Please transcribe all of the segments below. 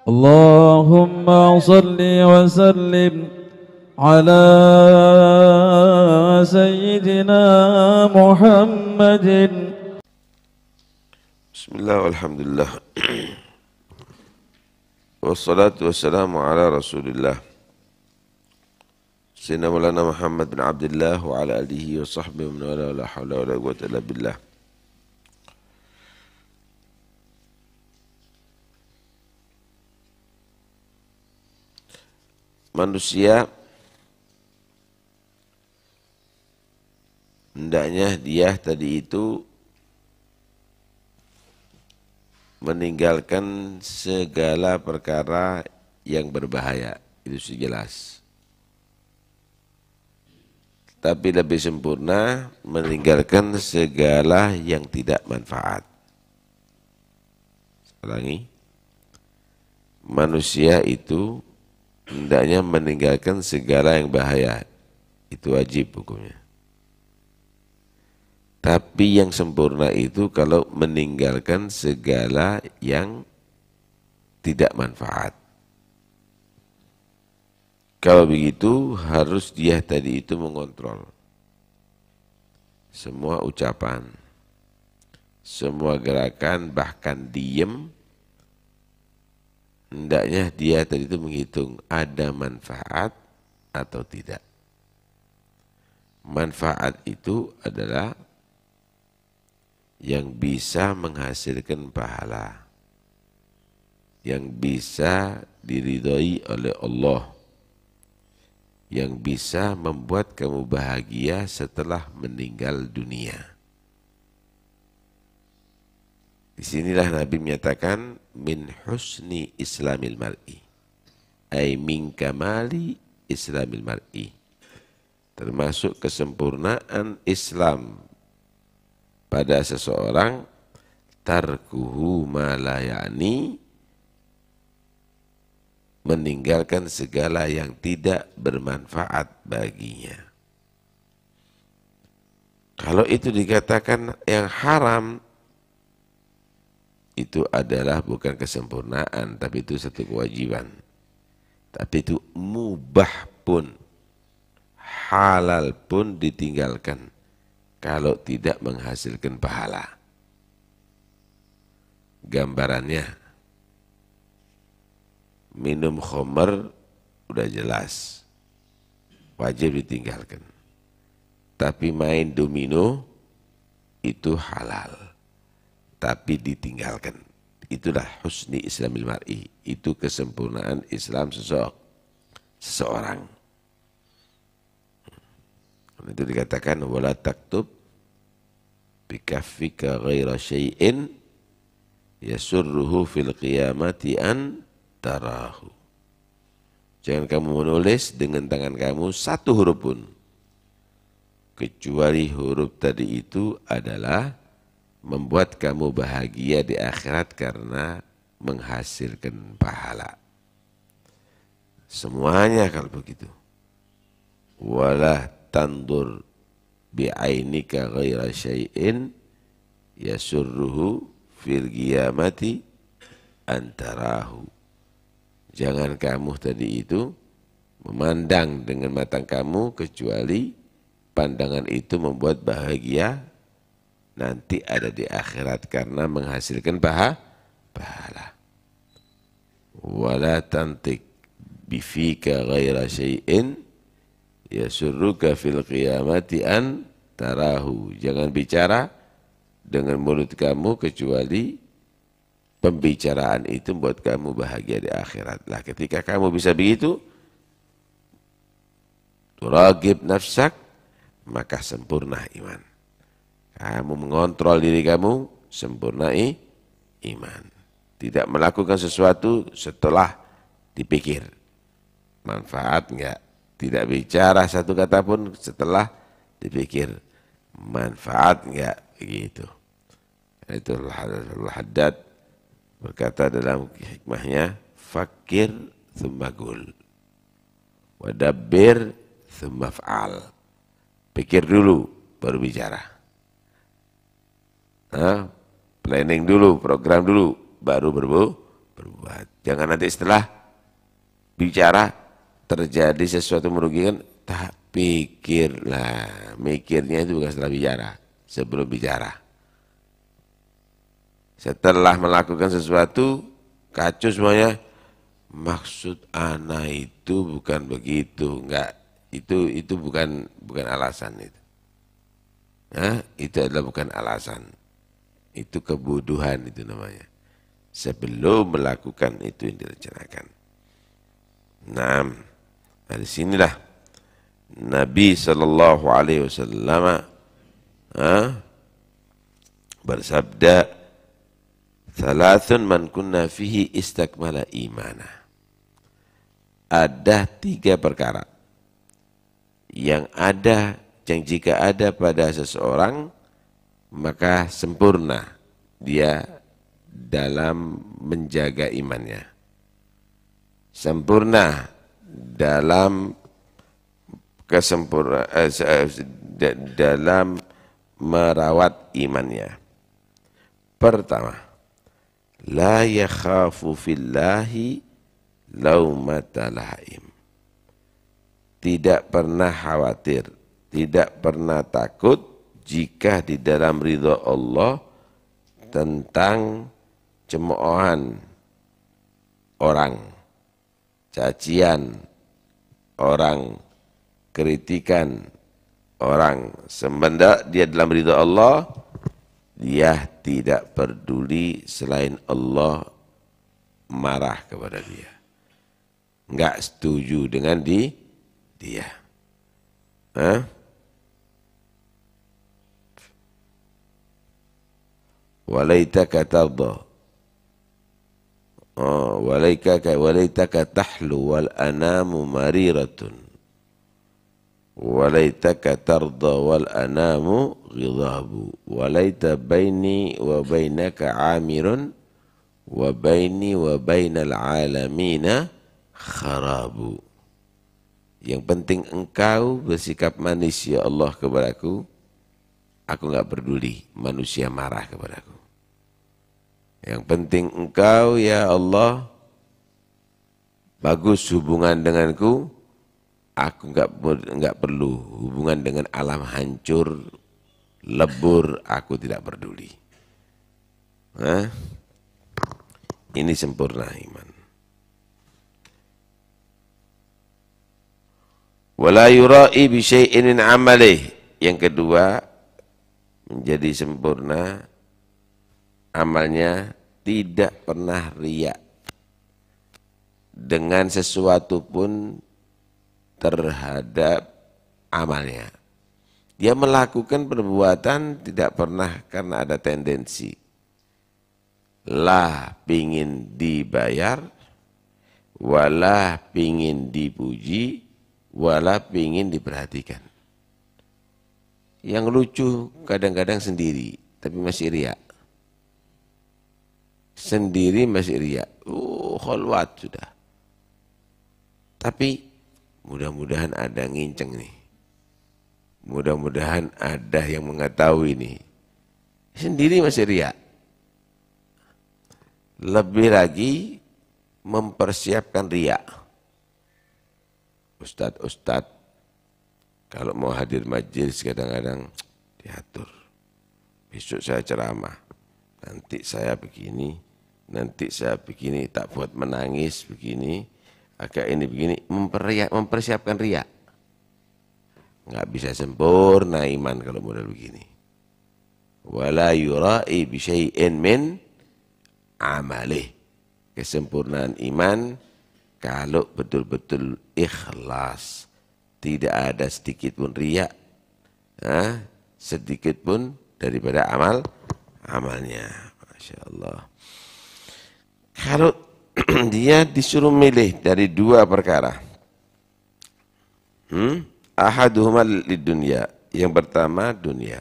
اللهم صل وسلم على سيدنا محمد. بسم الله والحمد لله والصلاة والسلام على رسول الله سيدنا مولانا محمد بن عبد الله وعلى آله وصحبه ومن والاه ولا حول ولا قوة إلا بالله. Manusia hendaknya dia tadi itu meninggalkan segala perkara yang berbahaya, itu jelas. Tapi lebih sempurna meninggalkan segala yang tidak manfaat. Ulangi, manusia itu hendaknya meninggalkan segala yang bahaya, itu wajib hukumnya. Tapi yang sempurna itu kalau meninggalkan segala yang tidak manfaat. Kalau begitu harus dia tadi itu mengontrol semua ucapan, semua gerakan, bahkan diem. Hendaknya dia tadi itu menghitung ada manfaat atau tidak. Manfaat itu adalah yang bisa menghasilkan pahala, yang bisa diridhoi oleh Allah, yang bisa membuat kamu bahagia setelah meninggal dunia. Disinilah Nabi menyatakan min husni islamil mar'i, ay min kamali islamil mar'i, termasuk kesempurnaan Islam pada seseorang tarkuhu ma la ya'ni, meninggalkan segala yang tidak bermanfaat baginya. Kalau itu dikatakan yang haram, itu adalah bukan kesempurnaan, tapi itu satu kewajiban. Tapi itu mubah pun, halal pun ditinggalkan kalau tidak menghasilkan pahala. Gambarannya, minum khamar udah jelas, wajib ditinggalkan. Tapi main domino itu halal, tapi ditinggalkan. Itulah husni islamil mar'i, itu kesempurnaan Islam seseorang. Itu dikatakan wala taktub bikaffika ghaira syai'in yasurruhu fil qiyamati an tarahu. Jangan kamu menulis dengan tangan kamu satu huruf pun, kecuali huruf tadi itu adalah membuat kamu bahagia di akhirat karena menghasilkan pahala. Semuanya kalau begitu. Wala tandur bi'ainika ghaira syai'in yasurruhu fil qiyamati antarahu. Jangan kamu tadi itu memandang dengan mata kamu kecuali pandangan itu membuat bahagia nanti ada di akhirat karena menghasilkan pahala. Wala tantik bifika ghaira syai'in yasurruka fil qiyamati an tarahu. Jangan bicara dengan mulut kamu kecuali pembicaraan itu membuat kamu bahagia di akhirat. Lah ketika kamu bisa begitu, turagib nafsak, maka sempurna iman. Kamu mengontrol diri kamu, sempurna iman. Tidak melakukan sesuatu setelah dipikir. Manfaat enggak? Tidak bicara satu kata pun setelah dipikir. Manfaat enggak? Begitu. Itu Al-Haddad berkata dalam hikmahnya, fakir thumma gul, wadabbir thumma fa'al. Pikir dulu, baru bicara. Planning dulu, program dulu, baru berbuat. Jangan nanti setelah bicara terjadi sesuatu merugikan, tak pikirlah. Mikirnya itu bukan setelah bicara, sebelum bicara. Setelah melakukan sesuatu, kacau semuanya, maksud ana itu bukan begitu, enggak, itu bukan alasan itu. Nah, itu adalah bukan alasan. Itu kebodohan itu namanya. Sebelum melakukan itu yang direncanakan. Nah, dari sinilah Nabi Sallallahu Alaihi Wasallam bersabda, "Thalathun man kunna fihi istakmala imana." Ada 3 perkara yang jika ada pada seseorang maka sempurna dia dalam menjaga imannya, sempurna dalam dalam merawat imannya. Pertama, la yakhafu fillahi laumata laim. Tidak pernah khawatir, tidak pernah takut jika di dalam ridha Allah tentang cemoohan orang, cacian orang, kritikan orang. Semenjak dia dalam ridha Allah, dia tidak peduli selain Allah marah kepada dia, enggak setuju dengan dia. Walaitaka tarda, walaitaka tahlu wal anamu mariratun, walaitaka tarda wal anamu ghidhabu, walaita baini wa bainaka amirun wa baini wa bainal alamina kharabu. Yang penting engkau bersikap manis ya Allah kepadaku, aku enggak peduli manusia marah kepadaku. Yang penting engkau ya Allah bagus hubungan denganku, aku enggak perlu hubungan dengan alam hancur, lebur, aku tidak peduli. Ini sempurna iman. Wala yura'i bi syai'in min amalih. Yang kedua, menjadi sempurna amalnya, tidak pernah riya dengan sesuatu pun terhadap amalnya. Dia melakukan perbuatan tidak pernah karena ada tendensi lah pingin dibayar, wala pingin dipuji, wala pingin diperhatikan. Yang lucu kadang-kadang sendiri, tapi masih riak. Sendiri masih riak. Khalwat sudah. Tapi mudah-mudahan ada nginceng nih. Mudah-mudahan ada yang mengetahui nih. Sendiri masih riak. Lebih lagi mempersiapkan riak. Ustadz kalau mau hadir majelis kadang-kadang diatur. Besok saya ceramah, nanti saya begini, tak buat menangis begini, agak ini begini, mempersiapkan riak. Enggak bisa sempurna iman kalau model begini. Wala yura'i bi syai'in min amalih. Kesempurnaan iman kalau betul-betul ikhlas, tidak ada sedikit pun riya, sedikit pun daripada amalnya. Masya Allah. Kalau dia disuruh milih dari 2 perkara, ahaduhuma lid dunya, yang pertama dunia,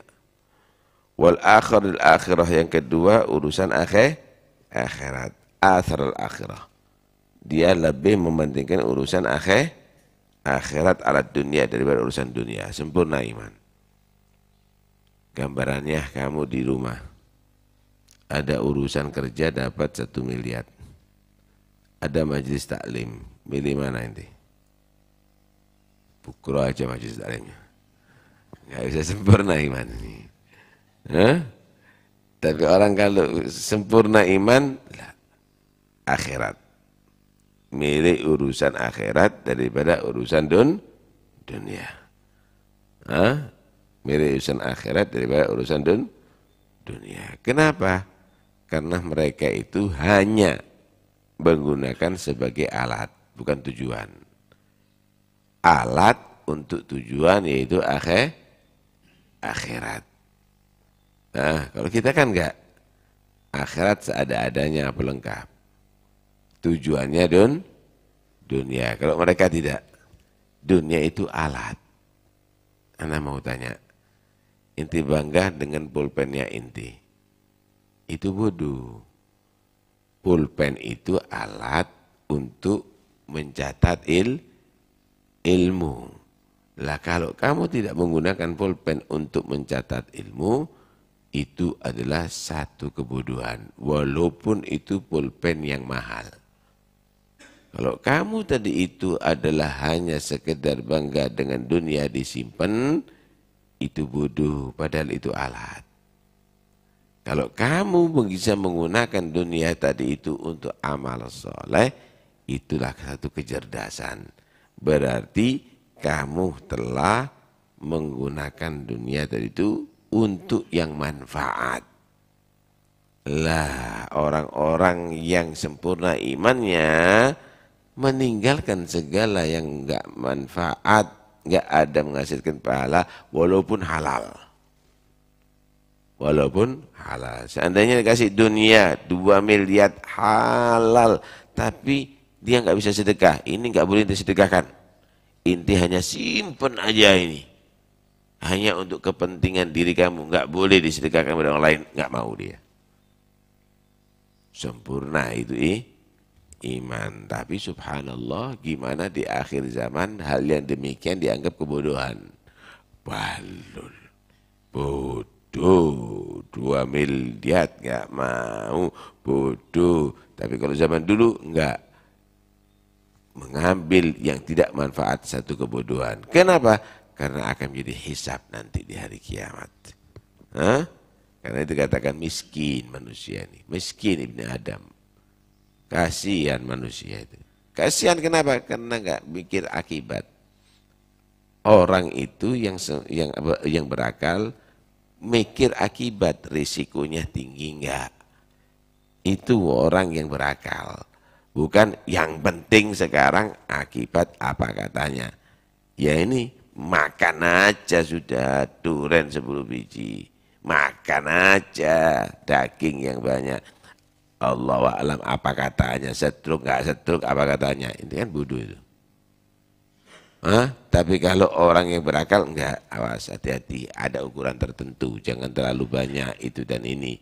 wal akhirah, yang kedua urusan akhirat, athar al akhirah. Dia lebih mementingkan urusan akhirat alat dunia daripada urusan dunia. Sempurna iman. Gambarannya kamu di rumah, ada urusan kerja dapat 1 miliar. ada majelis taklim, milih mana inti? Pukul aja majelis taklimnya. Nggak bisa sempurna iman ini. Hah? Tapi orang kalau sempurna iman, lah, akhirat. Milih urusan akhirat daripada urusan dunia. Hah? Milih urusan akhirat daripada urusan dunia. Kenapa? Karena mereka itu hanya menggunakan sebagai alat, bukan tujuan. Alat untuk tujuan yaitu akhirat. Nah, kalau kita kan enggak. Akhirat seada-adanya pelengkap. Tujuannya dunia. Kalau mereka tidak. Dunia itu alat. Ana mau tanya. Inti bangga dengan pulpennya inti. Itu bodoh. Pulpen itu alat untuk mencatat ilmu. Lah kalau kamu tidak menggunakan pulpen untuk mencatat ilmu, itu adalah satu kebodohan. Walaupun itu pulpen yang mahal. Kalau kamu tadi itu adalah hanya sekedar bangga dengan dunia disimpan, itu bodoh, padahal itu alat. Kalau kamu bisa menggunakan dunia tadi itu untuk amal soleh, itulah satu kecerdasan. Berarti kamu telah menggunakan dunia tadi itu untuk yang manfaat. Lah, orang-orang yang sempurna imannya meninggalkan segala yang enggak manfaat, enggak ada menghasilkan pahala walaupun halal. Walaupun halal. Seandainya dikasih dunia 2 miliar halal, tapi dia enggak bisa sedekah, ini enggak boleh disedekahkan. Inti hanya simpen aja ini. Hanya untuk kepentingan diri kamu, enggak boleh disedekahkan kepada orang lain, enggak mau dia. Sempurna itu iman. Tapi subhanallah, gimana di akhir zaman hal yang demikian dianggap kebodohan. Balul, bodoh, 2 miliar enggak mau, bodoh. Tapi kalau zaman dulu enggak. Mengambil yang tidak manfaat satu kebodohan. Kenapa? Karena akan menjadi hisab nanti di hari kiamat. Hah? Karena itu katakan miskin manusia ini. Miskin Ibnu Adam. Kasihan manusia itu. Kasihan kenapa? Karena enggak mikir akibat. Orang itu yang berakal mikir akibat, risikonya tinggi enggak. Itu orang yang berakal. Bukan yang penting sekarang akibat apa katanya. Ya ini makan aja sudah duren 10 biji. Makan aja daging yang banyak. Allahu a'lam apa katanya, setruk enggak setruk apa katanya. Ini kan bodoh itu. Hah? Tapi kalau orang yang berakal enggak, awas hati-hati, ada ukuran tertentu, jangan terlalu banyak itu dan ini.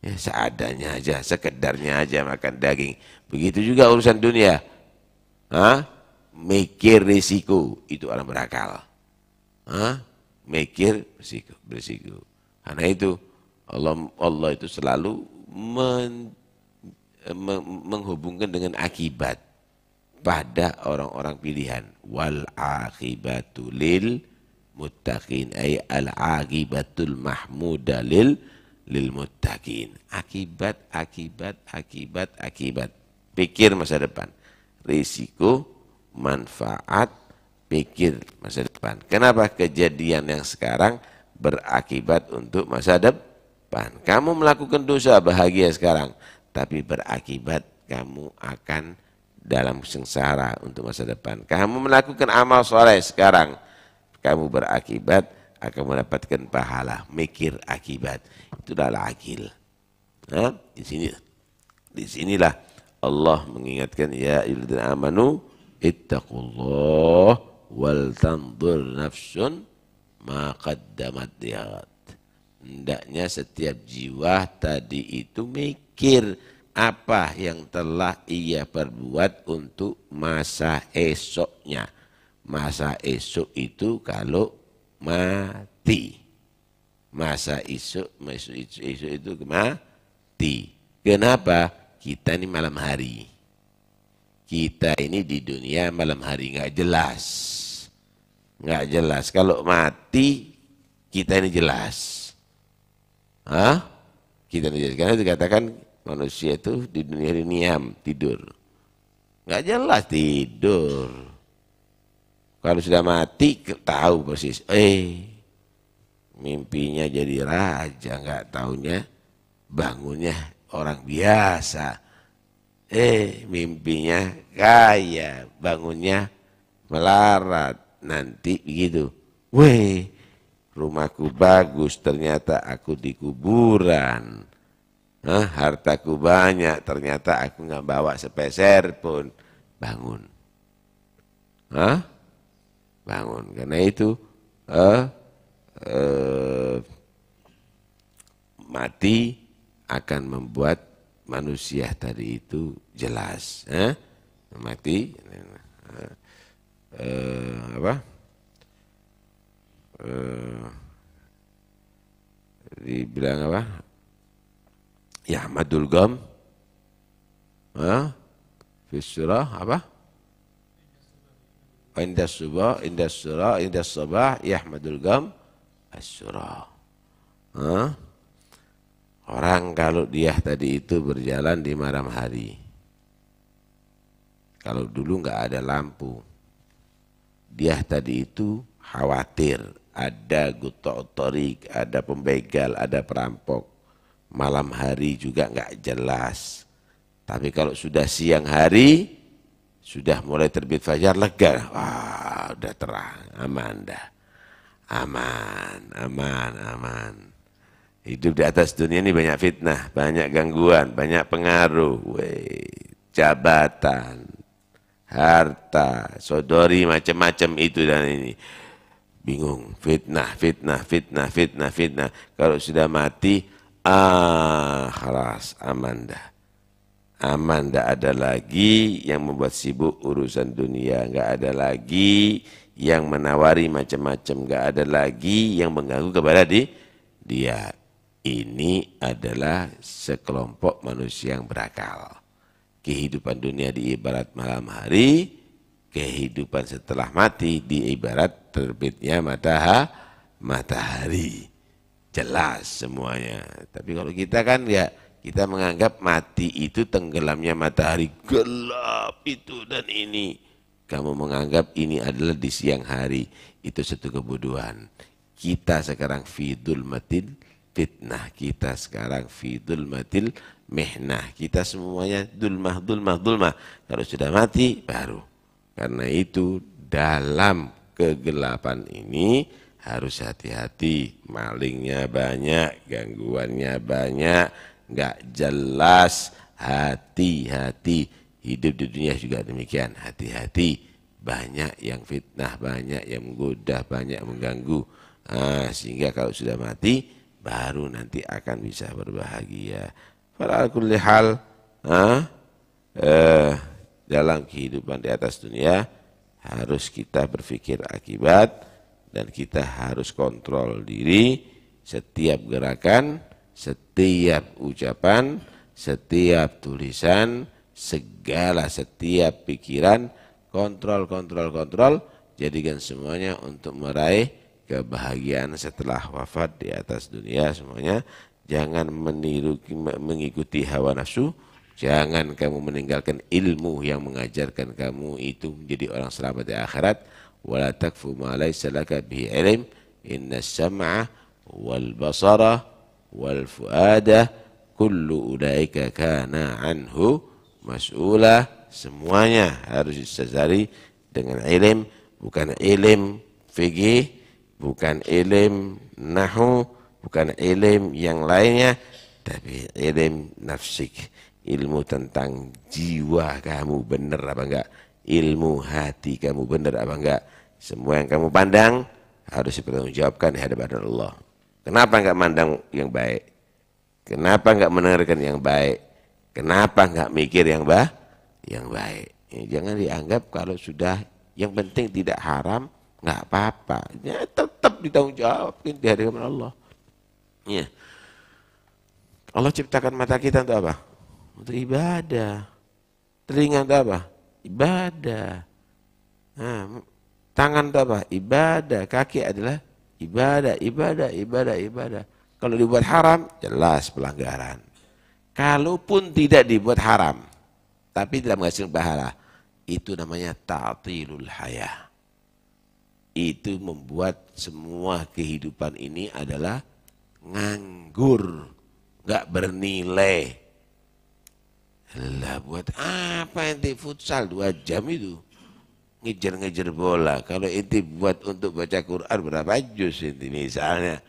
Ya seadanya aja, sekedarnya aja makan daging. Begitu juga urusan dunia. Hah? Mikir risiko, itu orang berakal. Hah? Mikir berisiko. Karena itu Allah itu selalu menghubungkan dengan akibat pada orang-orang pilihan. Wal akibatu lil muttaqin, ay al akibatul mahmuda lil muttaqin. Akibat. Pikir masa depan. Risiko, manfaat, pikir masa depan. Kenapa kejadian yang sekarang berakibat untuk masa depan? Kamu melakukan dosa bahagia sekarang, tapi berakibat kamu akan dalam sengsara untuk masa depan. Kamu melakukan amal soleh sekarang, kamu berakibat akan mendapatkan pahala. Mikir akibat, itu adalah akil. Nah, disinilah Allah mengingatkan, ya ayyuhalladzina amanu ittaqullah wal tanzur nafsun ma qaddamat lihat. Hendaknya setiap jiwa tadi itu mikir apa yang telah ia perbuat untuk masa esoknya. Masa esok itu kalau mati. Masa esok itu mati. Kenapa? Kita ini malam hari. kita ini di dunia malam hari nggak jelas. Nggak jelas. Kalau mati, kita ini jelas. Hah? Kita ini jelas. Karena dikatakan manusia itu di dunia ini niam, tidur. Nggak jelas tidur. Kalau sudah mati, tahu persis. Mimpinya jadi raja, nggak taunya bangunnya orang biasa. Mimpinya kaya, bangunnya melarat. Nanti begitu. Rumahku bagus, ternyata aku di kuburan. Hartaku banyak, ternyata aku nggak bawa sepeser pun. Bangun. Bangun. Karena itu mati akan membuat manusia tadi itu jelas. Mati dibilang apa? Yahmadul Gam fi surah apa? Indas sabah Yahmadul Gam as-surah. Orang kalau dia tadi itu berjalan di malam hari, kalau dulu nggak ada lampu, dia tadi itu khawatir ada gutok torik, ada pembegal, ada perampok. Malam hari juga nggak jelas. Tapi kalau sudah siang hari, sudah mulai terbit fajar, lega. Wah, udah terang, aman dah. Aman. Hidup di atas dunia ini banyak fitnah, banyak gangguan, banyak pengaruh. Jabatan, harta, sodori, macam-macam itu dan ini. Bingung, fitnah. Kalau sudah mati, khalas, aman dah. Aman, tidak ada lagi yang membuat sibuk urusan dunia, nggak ada lagi yang menawari macam-macam, nggak ada lagi yang mengganggu kepada dia. Ini adalah sekelompok manusia yang berakal. Kehidupan dunia diibarat malam hari, kehidupan setelah mati diibarat terbitnya matahari. Jelas semuanya. Tapi kalau kita kan ya, kita menganggap mati itu tenggelamnya matahari, gelap itu dan ini. Kamu menganggap ini adalah di siang hari, itu satu kebodohan. Kita sekarang fi dzulmatil fitnah, kita sekarang fi dzulmatil mihnah. Kita semuanya dulmah. Kalau sudah mati baru. Karena itu dalam kegelapan ini harus hati-hati. Malingnya banyak, gangguannya banyak. Nggak jelas, hati-hati. Hidup di dunia juga demikian, hati-hati. Banyak yang fitnah, banyak yang menggoda, banyak yang mengganggu. Sehingga kalau sudah mati, baru nanti akan bisa berbahagia. Pada kulli hal, dalam kehidupan di atas dunia, harus kita berpikir akibat, dan kita harus kontrol diri setiap gerakan, setiap ucapan, setiap tulisan, setiap pikiran, kontrol. Jadikan semuanya untuk meraih kebahagiaan setelah wafat di atas dunia semuanya. Jangan mengikuti hawa nafsu. Jangan kamu meninggalkan ilmu yang mengajarkan kamu itu menjadi orang selamat di akhirat. Wala takfu ma laysa laka bihi ilm. Inna sam'a wal basara wal fuada kullu ulaika kana anhu mas'ula. Semuanya harus disadari dengan ilm, bukan ilm fikih, bukan ilm nahwu, bukan ilm yang lainnya, tapi ilm nafsik, ilmu tentang jiwa kamu benar apa enggak, ilmu hati kamu benar apa enggak. Semua yang kamu pandang harus dipertanggungjawabkan di hadapan Allah. Kenapa enggak mandang yang baik? Kenapa enggak mendengarkan yang baik? Kenapa enggak mikir yang baik? Jangan dianggap kalau sudah yang penting tidak haram, enggak apa-apa. Ya, tetap ditanggungjawabkan di hadapan Allah. Ya. Allah ciptakan mata kita untuk apa? Untuk ibadah. Telinga untuk apa? ibadah. Nah, tangan itu apa? Ibadah. Kaki adalah ibadah, ibadah, ibadah, ibadah. Kalau dibuat haram, jelas pelanggaran. Kalaupun tidak dibuat haram, tapi tidak menghasilkan pahala, itu namanya ta'tilul hayah. Itu membuat semua kehidupan ini adalah nganggur, nggak bernilai. Lah buat apa ente futsal 2 jam itu? Ngejar-ngejar bola. Kalau ente buat untuk baca Quran berapa juz ente misalnya?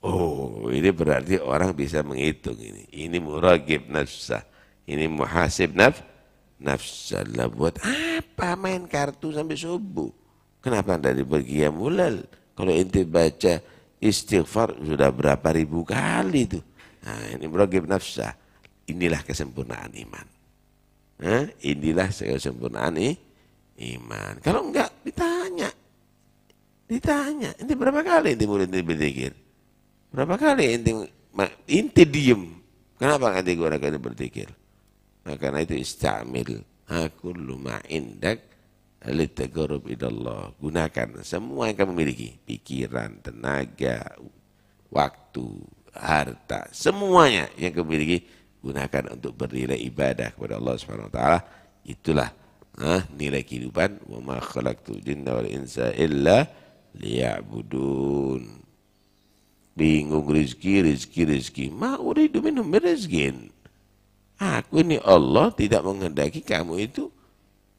Oh, ini berarti orang bisa menghitung ini. Ini muragib nafsah. Ini muhasib nafsah. Lah buat apa main kartu sampai subuh? Kenapa anda dibuat qiyamul? Kalau ente baca istighfar sudah berapa ribu kali tuh. Nah, ini muragib nafsah. Inilah kesempurnaan iman. Inilah kesempurnaan iman. Kalau enggak ditanya, ini berapa kali inti mulai berzikir? Berapa kali inti diem? Kenapa nggak digunakan berzikir? Nah, karena itu istamil kullu ma indak litaqarrub ilallah. Gunakan semua yang kamu miliki, pikiran, tenaga, waktu, harta, semuanya yang kamu miliki, gunakan untuk bernilai ibadah kepada Allah Subhanahu wa taala. Itulah nilai kehidupan. Wa ma khalaqtul jinna wal insa illa liya'budun. Bingung rezeki. Ma uridu minhum rizqin. Aku ini Allah tidak menghendaki kamu itu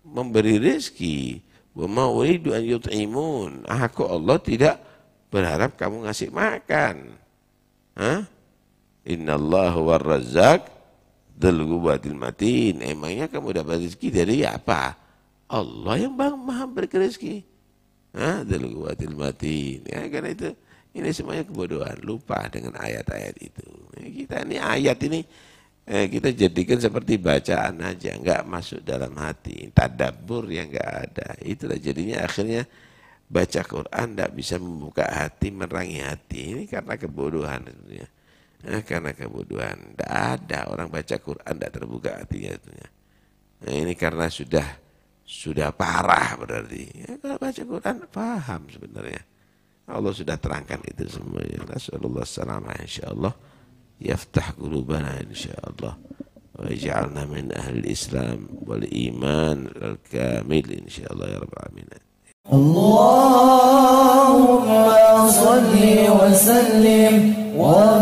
memberi rezeki. Wa ma uridu an yut'imun. Aku Allah tidak berharap kamu ngasih makan. Innallahu war-razzaq dzul quwwatil matin. Emangnya kamu dapat rezeki dari apa? Allah yang maha beri rezeki. Dzul quwwatil matin. Ya, karena itu ini semuanya kebodohan, lupa dengan ayat-ayat itu. Kita ini ayat ini kita jadikan seperti bacaan aja, enggak masuk dalam hati. Tadabbur yang enggak ada. Itulah jadinya akhirnya baca Quran enggak bisa membuka hati, menerangi hati. Ini karena kebodohan sebenarnya. Karena kebodohan, tidak ada orang baca Quran tidak terbuka hatinya. Nah, ini karena sudah parah berarti. Ya, kalau baca Quran paham sebenarnya. Allah sudah terangkan itu semuanya. Nasallallahu salamah insyaallah. Yaftah qulubana insyaallah. Wa yaj'alna min ahli Islam wal iman al kamil insyaallah ya rabbal alamin. Allahumma salli wa sallim wa